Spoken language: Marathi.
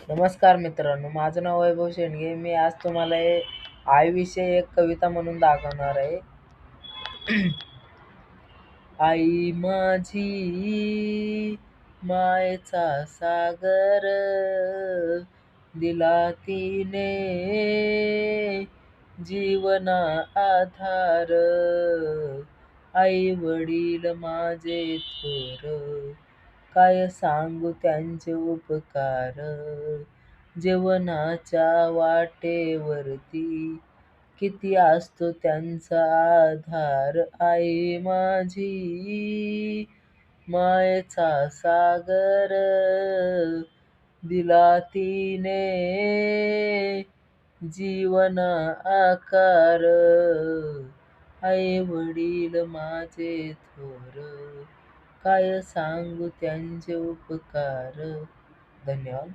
नमस्कार मित्रांनो, माझं नाव वैभव शेंडगे. मी आज तुम्हाला आईविषयी एक कविता म्हणून दाखवणार आहे. आई माझी मायेचा सागर, दिला तिने जीवना आधार. आई वडील माझे थोर, काय सांगू त्यांचे उपकार. जेवणाच्या वाटेवरती किती असतो त्यांचा आधार. आई माझी मायेचा सागर, दिला तिने जीवना आकार. आई वडील माझे थोर, काय सांगू त्यांचे उपकार. धन्यवाद.